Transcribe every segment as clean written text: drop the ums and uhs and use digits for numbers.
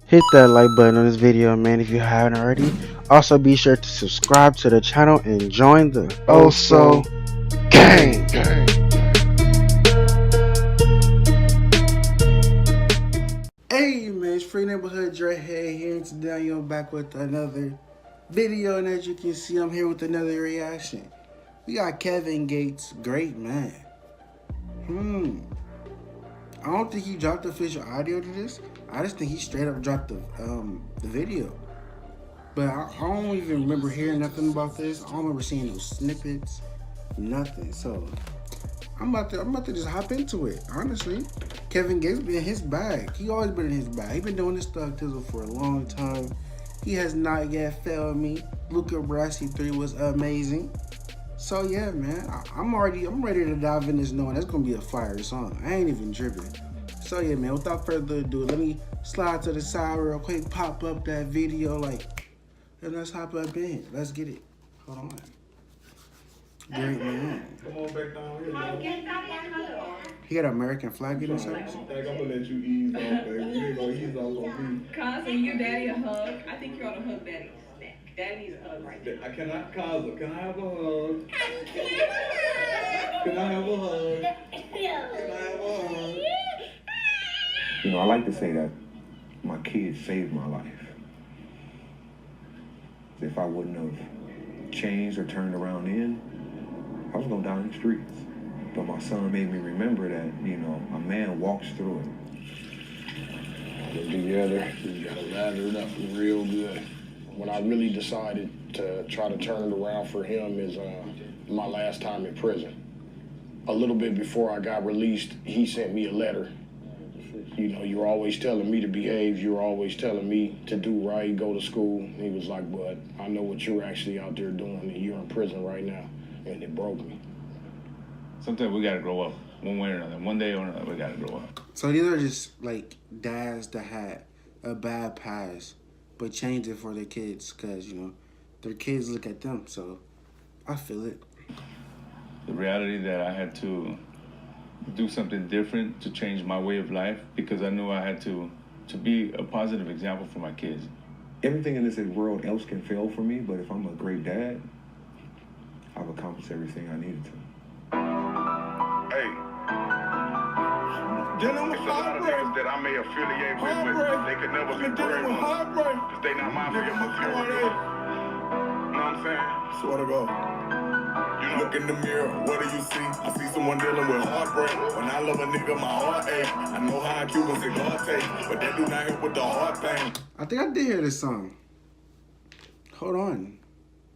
Hit that like button on this video, man, if you haven't already. Also, be sure to subscribe to the channel and join the Also Gang. Hey, man, it's Free Neighborhood Dreadhead here, and today I'm back with another video, and as you can see, I'm here with another reaction. We got Kevin Gates, great man. I don't think he dropped the official audio to this. I just think he straight up dropped the video. But I don't even remember hearing nothing about this. I don't remember seeing no snippets, nothing. So I'm about to just hop into it. Honestly, Kevin Gates been in his bag. He always been in his bag. He been doing this thug tizzle for a long time. He has not yet failed me. Luca Brasi 3 was amazing. So yeah, man, I'm ready to dive in this knowing that's gonna be a fire song. I ain't even tripping. So yeah, man, without further ado, let me slide to the side real quick, pop up that video, and let's hop up in. Let's get it. Hold on. Great man. Come on back down here. He got an American flag in his house. I'm gonna let you ease off, baby. You ain't gonna ease off on me. Kaza, you daddy a hug. I think you ought to hug daddy. Daddy needs a hug right now. Can I have a hug? Can I have a hug? Can I have a hug? You know, I like to say that my kids saved my life. If I wouldn't have changed or turned around then, I was gonna die in the streets. But my son made me remember that, you know, a man walks through it. Get together, we gotta lather it up real good. When I really decided to try to turn it around for him is my last time in prison. A little bit before I got released, he sent me a letter. You know, you're always telling me to behave. You're always telling me to do right, go to school. He was like, but I know what you're actually out there doing, and you're in prison right now. And it broke me. Sometimes we gotta grow up, one way or another. One day or another, we gotta grow up. So these are just like dads that had a bad past, but changed it for their kids, because, you know, their kids look at them. So I feel it. The reality that I had to do something different to change my way of life, because I knew I had to be a positive example for my kids. Everything in this world else can fail for me, but if I'm a great dad, I've accomplished everything I needed to. Hey, Dealing with it's a lot of niggas that I may affiliate with, but they could never be brave ones. Cause they not mindful of material. You know what I'm saying? Swear to God. Look in the mirror, what do you see? I see someone dealing with heartbreak. When I love a nigga, my heart ache. I know how Cuban cigar taste, but that do not help with the heart pain. I think I did hear this song. Hold on.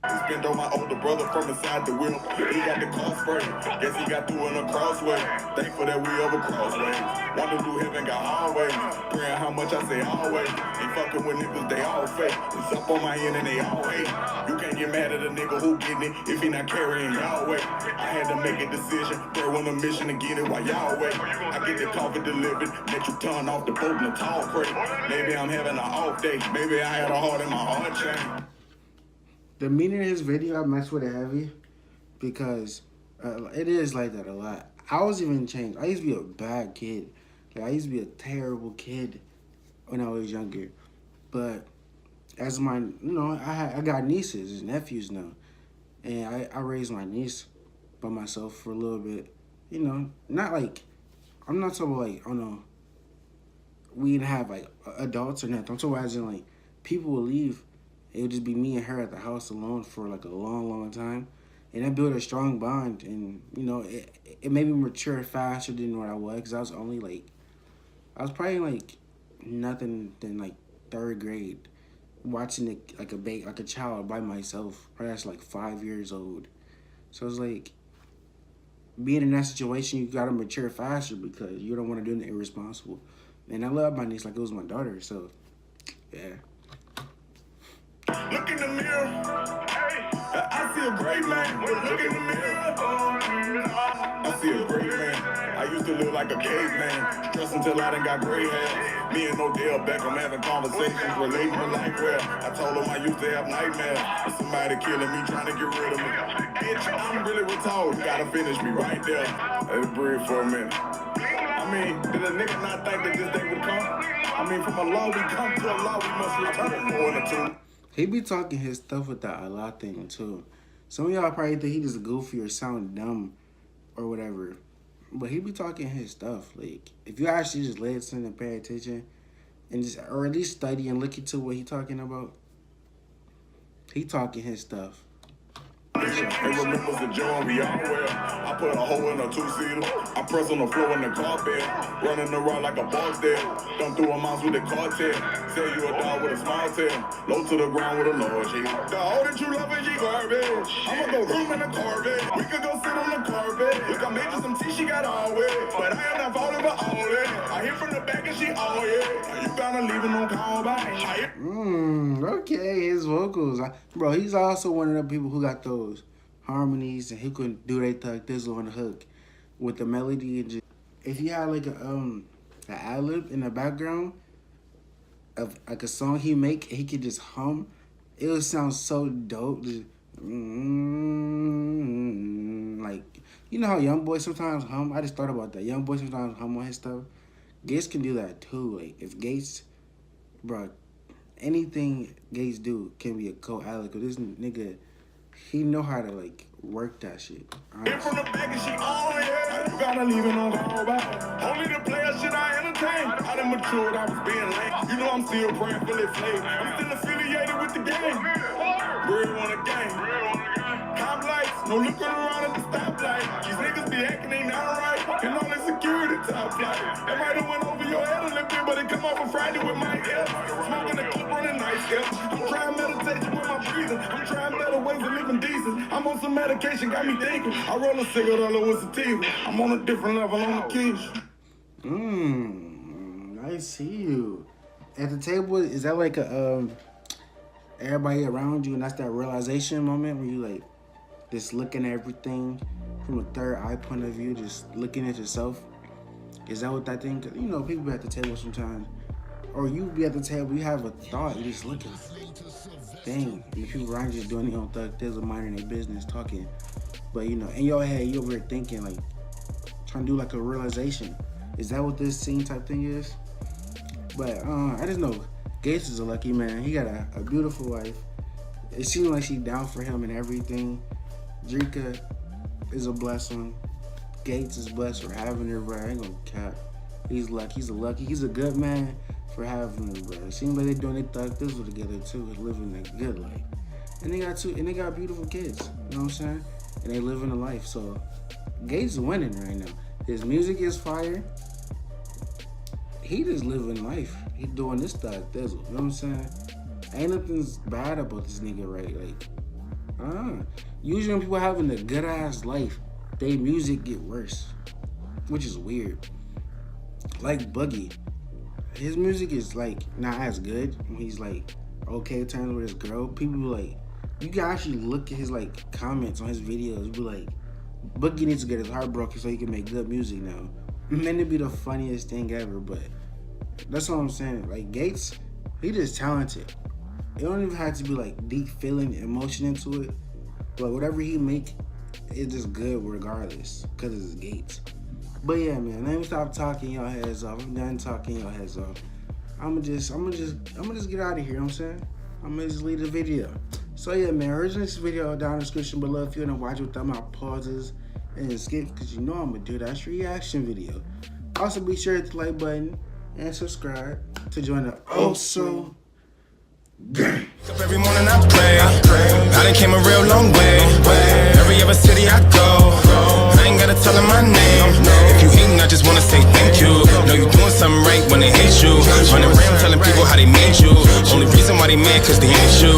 Spent on my older brother from inside the wheel. He got the car spray. Guess he got through in a crossway. Thankful that we ever crossways. Wonder through heaven got always. Praying how much I say always. Ain't fucking with niggas, they all fake. It's up on my end and they all hate. You can't get mad at a nigga who getting it if he not carrying y'all weight. I had to make a decision. Throw on a mission to get it while y'all wait. I get the coffee delivered. Let you turn off the boat in the tall crate. Maybe I'm having an off day. Maybe I had a heart in my heart chain. The meaning of his video, I mess with it heavy, because it is like that a lot. I was even changed. I used to be a bad kid. Like, I used to be a terrible kid when I was younger. But as my, you know, I got nieces and nephews now, and I raised my niece by myself for a little bit. You know, not like, I'm not talking about like, I don't know, we didn't have like adults or nothing. I'm talking about as in like people will leave. It would just be me and her at the house alone for like a long, long time. And that built a strong bond. And, you know, it made me mature faster than what I was. Because I was only like, I was probably like nothing than like third grade. Watching it like a child by myself. Probably that's like 5 years old. So it's like, being in that situation, you got to mature faster because you don't want to do anything irresponsible. And I love my niece like it was my daughter. So, yeah. Look in the mirror, hey, I see a great man. Look in the mirror, I see a great man. I used to live like a caveman, stress until I done got gray hair. Me and Odell Beckham having conversations, relating to life well. I told him I used to have nightmares of somebody killing me, trying to get rid of me. Bitch, I'm really retarded, you gotta finish me right there. Let's breathe for a minute. I mean, did a nigga not think that this day would come? I mean, from a law we come to a law we must return for one or two. He be talking his stuff with that a lot thing too. Some of y'all probably think he just goofy or sound dumb or whatever. But he be talking his stuff. Like, if you actually just listen and pay attention and just, or at least study and look into what he talking about, he talking his stuff. It remembers the joy we all wear. I put a hole in a two-seater. I press on the floor in the carpet. Running around like a boss there. Thumb through a mouse with a cartel. Say you a dog with a small tail. Low to the ground with a large head. The hoe that you love is she garbage. I'ma go room in the Corvette. We could go sit on the carpet. Look, I made you some tea, she got all wet. But I am not falling for all that. I hear from the back and she all yeah. You gotta leave it on call back. Okay, his vocals. Bro, he's also one of the people who got those harmonies and he couldn't do they thug thizzle on the hook with the melody. And just, if you had like an ad-lib in the background of like a song he make, he could just hum. It would sound so dope. Just, like, you know how Young Boy sometimes hum? I just thought about that. Young Boy sometimes hum on his stuff. Gates can do that too. Like, if Gates, bro, anything Gates do can be a co-ad-lib. This nigga, he know how to like work that shit. Honestly. From the back and she oh yeah. You gotta leave it on call back. Only the player shit I entertain. I done matured, I was being late. You know I'm still praying for this flake. I'm still affiliated with the game. Real on the game. Cop lights, no looking around at the stoplight. These niggas be acting they not right. And all that security top flight. That might have went over your head a little bit, but it come off on Friday with my ear. Smoking a clip on a night scale. I'm trying meditation with my breathing. I'm trying better ways of living decent. I'm on some medication, got me thinking. I roll a cigarette with sativa. I'm on a different level on the keys. I see you. At the table, is that like a everybody around you and that's that realization moment where you like just looking at everything from a third eye point of view, just looking at yourself? Is that what that thing? Cause, you know, people be at the table sometimes, or you be at the table, you have a thought, you just looking. Dang, and the people around you just doing their own thug thizzle, minding their business, talking. But you know, in your head, you over here thinking, like, trying to do like a realization. Is that what this scene type thing is? But I just know Gates is a lucky man. He got a beautiful wife. It seems like she's down for him and everything. Drika is a blessing. Gates is blessed for having her, bro. I ain't gonna cap. He's lucky. He's a good man for having her, bro. It seems like they doing their thug thizzle together too, living a good life. And they got beautiful kids. You know what I'm saying? And they living a life. So Gates is winning right now. His music is fire. He just living life. He doing this thug thizzle. You know what I'm saying? Ain't nothing's bad about this nigga, right? Like, usually when people having a good ass life, they music get worse, which is weird. Like Boogie, his music is like not as good when he's like okay turning with his girl. People be like, you can actually look at his like comments on his videos. Be like, Boogie needs to get his heart broken so he can make good music now. And then it'd be the funniest thing ever. But that's what I'm saying. Like Gates, he just talented. It don't even have to be like deep feeling, emotion into it. But whatever he make, it's just good regardless, cause it's Gates. But yeah, man, let me stop talking y'all heads off. I'm done talking y'all heads off. I'm gonna just get out of here. You know what I'm saying? I'm gonna just leave the video. So yeah, man, originally this video down in the description below if you wanna watch without my pauses and skip, cause you know I'm gonna do that reaction video. Also, be sure to hit the like button and subscribe to join the Also Gang. Every morning I pray. I done came a real long way. Every other city I go, I ain't gotta tell them my name. If you hating, I just wanna say thank you. Know you doing something right when they hate you. Running around telling people how they made you. Only reason why they mad cause they ain't you.